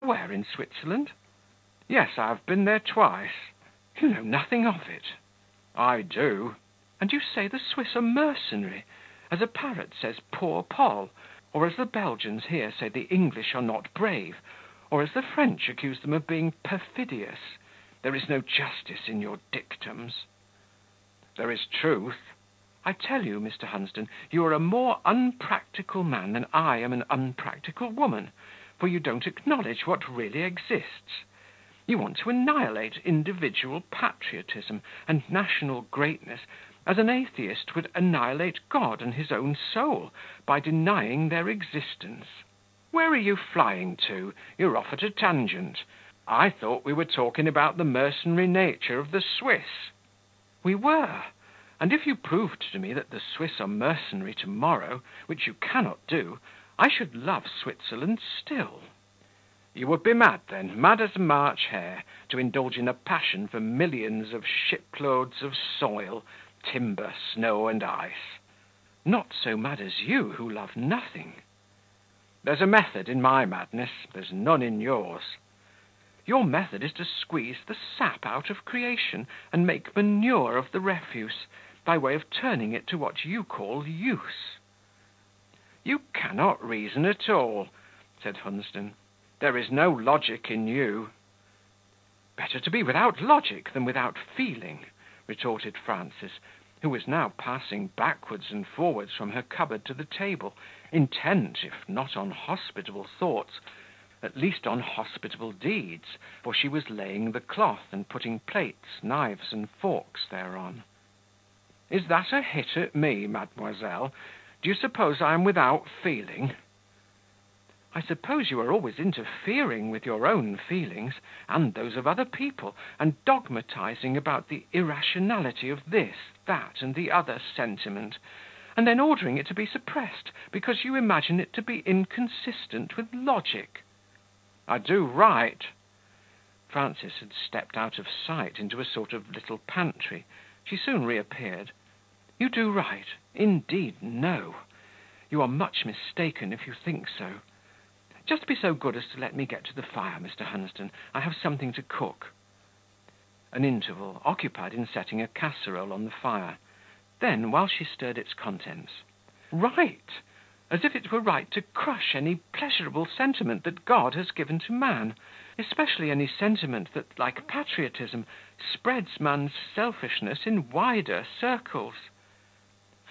Where, in Switzerland? Yes, I have been there twice. You know nothing of it. I do. And you say the Swiss are mercenary, as a parrot says poor Poll, or as the Belgians here say the English are not brave, or as the French accuse them of being perfidious. There is no justice in your dictums. There is truth. I tell you, Mr. Hunsden, you are a more unpractical man than I am an unpractical woman, for you don't acknowledge what really exists. You want to annihilate individual patriotism and national greatness as an atheist would annihilate God and his own soul by denying their existence. Where are you flying to? You're off at a tangent. I thought we were talking about the mercenary nature of the Swiss. We were. And if you proved to me that the Swiss are mercenary tomorrow, which you cannot do, I should love Switzerland still. You would be mad, then, mad as a March hare, to indulge in a passion for millions of shiploads of soil, timber, snow, and ice. Not so mad as you, who love nothing. There's a method in my madness, there's none in yours. Your method is to squeeze the sap out of creation and make manure of the refuse, by way of turning it to what you call use. You cannot reason at all, said Hunsden. There is no logic in you. Better to be without logic than without feeling, retorted Frances, who was now passing backwards and forwards from her cupboard to the table, intent, if not on hospitable thoughts, at least on hospitable deeds, for she was laying the cloth and putting plates, knives, and forks thereon. Is that a hit at me, mademoiselle? Do you suppose I am without feeling? I suppose you are always interfering with your own feelings and those of other people, and dogmatizing about the irrationality of this, that, and the other sentiment, and then ordering it to be suppressed because you imagine it to be inconsistent with logic. I do right. Frances had stepped out of sight into a sort of little pantry. She soon reappeared. You do right. Indeed, no. You are much mistaken if you think so. Just be so good as to let me get to the fire, Mr. Hunsden. I have something to cook. An interval occupied in setting a casserole on the fire. Then, while she stirred its contents, right! As if it were right to crush any pleasurable sentiment that God has given to man, especially any sentiment that, like patriotism, spreads man's selfishness in wider circles.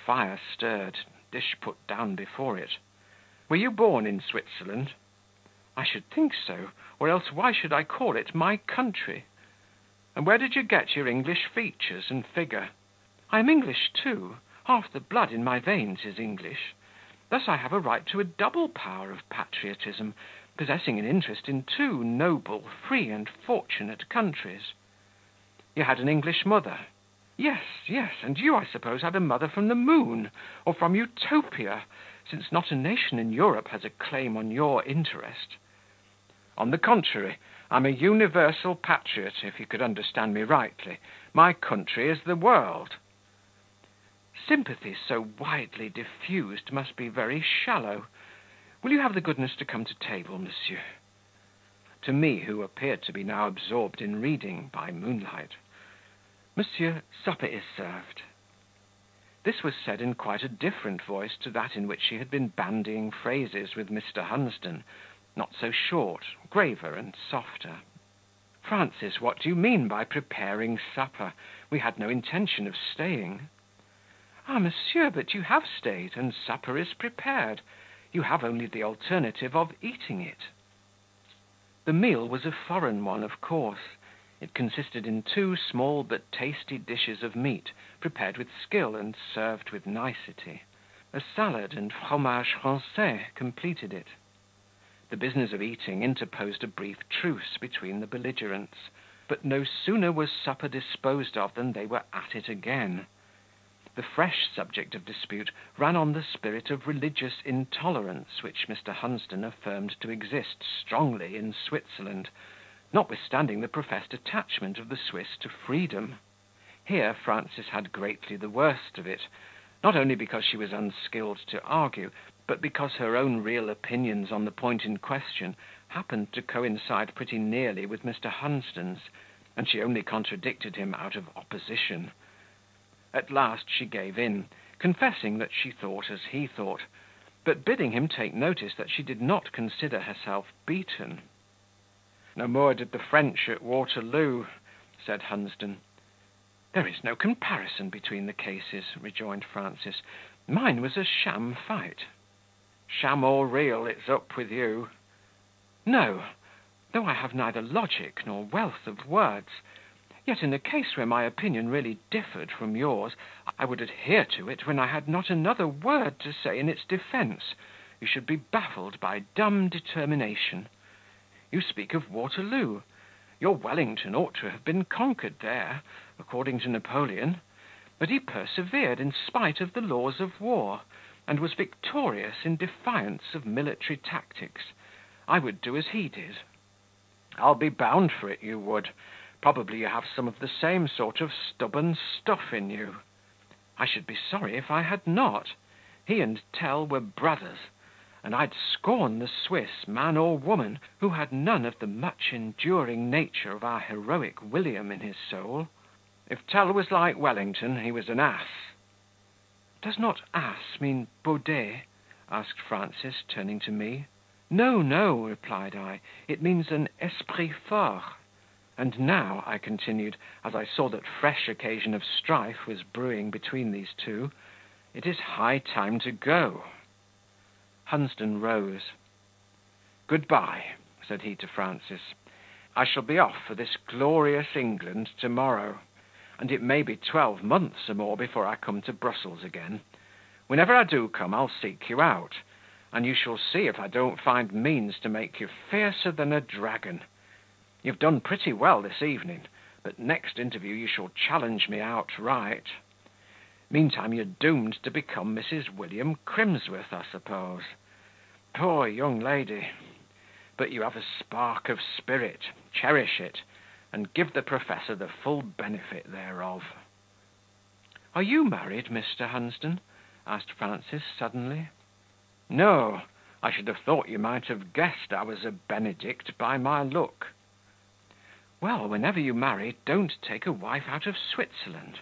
Fire stirred, dish put down before it. Were you born in Switzerland? I should think so, or else why should I call it my country? And where did you get your English features and figure? I am English too. Half the blood in my veins is English. Thus I have a right to a double power of patriotism, possessing an interest in two noble, free, and fortunate countries. You had an English mother? Yes, yes, and you, I suppose, had a mother from the moon, or from Utopia, since not a nation in Europe has a claim on your interest. On the contrary, I'm a universal patriot, if you could understand me rightly. My country is the world. Sympathy so widely diffused must be very shallow. Will you have the goodness to come to table, monsieur? To me, who appeared to be now absorbed in reading by moonlight. Monsieur, supper is served. This was said in quite a different voice to that in which she had been bandying phrases with Mr. Hunsden, not so short, graver and softer. Frances, what do you mean by preparing supper? We had no intention of staying. Ah, monsieur, but you have stayed, and supper is prepared. You have only the alternative of eating it. The meal was a foreign one, of course. It consisted in two small but tasty dishes of meat, prepared with skill and served with nicety. A salad and fromage français completed it. The business of eating interposed a brief truce between the belligerents, but no sooner was supper disposed of than they were at it again. The fresh subject of dispute ran on the spirit of religious intolerance which Mr. Hunsden affirmed to exist strongly in Switzerland, notwithstanding the professed attachment of the Swiss to freedom. Here Frances had greatly the worst of it, not only because she was unskilled to argue, but because her own real opinions on the point in question happened to coincide pretty nearly with Mr. Hunsden's, and she only contradicted him out of opposition. At last she gave in, confessing that she thought as he thought, but bidding him take notice that she did not consider herself beaten. "No more did the French at Waterloo," said Hunsden. "There is no comparison between the cases," rejoined Frances. "Mine was a sham fight." "Sham or real, it's up with you." "No, though I have neither logic nor wealth of words, yet in a case where my opinion really differed from yours, I would adhere to it when I had not another word to say in its defence. You should be baffled by dumb determination. You speak of Waterloo. Your Wellington ought to have been conquered there, according to Napoleon; but he persevered in spite of the laws of war, and was victorious in defiance of military tactics. I would do as he did." "I'll be bound for it you would. Probably you have some of the same sort of stubborn stuff in you." "I should be sorry if I had not. He and Tell were brothers, and I'd scorn the Swiss, man or woman, who had none of the much enduring nature of our heroic William in his soul." "If Tell was like Wellington, he was an ass." "Does not ass mean baudet?" asked Frances, turning to me. "No, no," replied I, "it means an esprit fort. And now," I continued, as I saw that fresh occasion of strife was brewing between these two, "it is high time to go." Hunsden rose. "Good-bye," said he to Frances. "I shall be off for this glorious England to-morrow, and it may be 12 months or more before I come to Brussels again. Whenever I do come, I'll seek you out, and you shall see if I don't find means to make you fiercer than a dragon. You've done pretty well this evening, but next interview you shall challenge me outright. Meantime you're doomed to become Mrs. William Crimsworth, I suppose. Poor young lady! But you have a spark of spirit, cherish it, and give the professor the full benefit thereof." "Are you married, Mr. Hunsden?" asked Frances suddenly. "No, I should have thought you might have guessed I was a Benedict by my look." "Well, whenever you marry, don't take a wife out of Switzerland;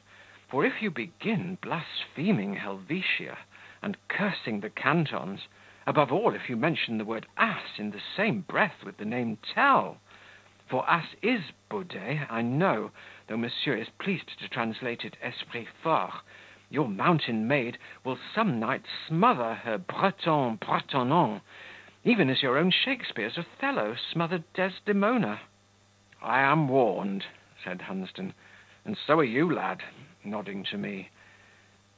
for if you begin blaspheming Helvetia, and cursing the cantons, above all if you mention the word ass in the same breath with the name Tell, for ass is baudet, I know, though monsieur is pleased to translate it esprit fort, your mountain maid will some night smother her Breton bretonnant, even as your own Shakespeare's Othello smothered Desdemona." "I am warned," said Hunsden, "and so are you, lad," nodding to me.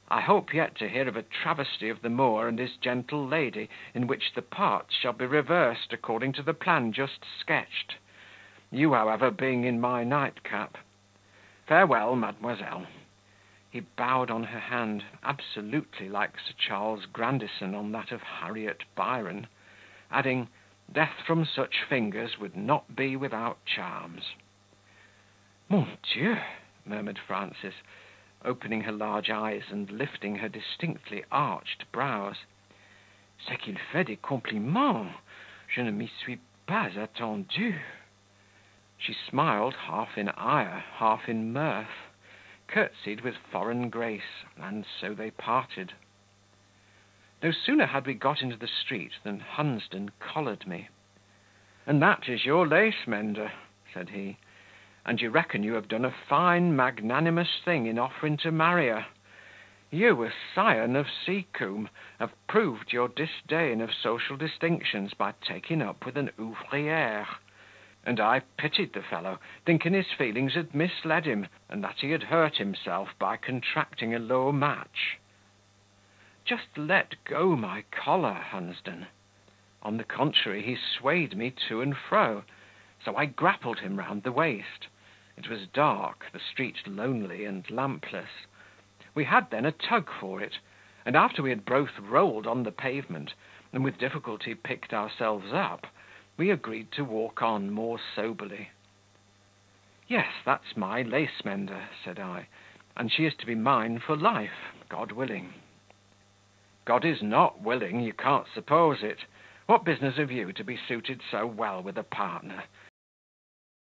"I hope yet to hear of a travesty of the Moor and his gentle lady, in which the parts shall be reversed according to the plan just sketched. You, however, being in my nightcap. Farewell, mademoiselle." He bowed on her hand, absolutely like Sir Charles Grandison on that of Harriet Byron, adding, "Death from such fingers would not be without charms." "Mon Dieu!" murmured Frances, opening her large eyes and lifting her distinctly arched brows. "C'est qu'il fait des compliments. Je ne m'y suis pas attendue." She smiled half in ire, half in mirth, curtsied with foreign grace, and so they parted. No sooner had we got into the street than Hunsden collared me. "And that is your lace mender," said he, "and you reckon you have done a fine magnanimous thing in offering to marry her. You, a scion of Seacombe, have proved your disdain of social distinctions by taking up with an ouvrière; and I pitied the fellow, thinking his feelings had misled him, and that he had hurt himself by contracting a low match." "Just let go my collar, Hunsden." On the contrary, he swayed me to and fro, so I grappled him round the waist. It was dark, the street lonely and lampless. We had then a tug for it, and after we had both rolled on the pavement, and with difficulty picked ourselves up, we agreed to walk on more soberly. "Yes, that's my lace mender," said I, "and she is to be mine for life, God willing." "God is not willing, you can't suppose it. What business have you to be suited so well with a partner?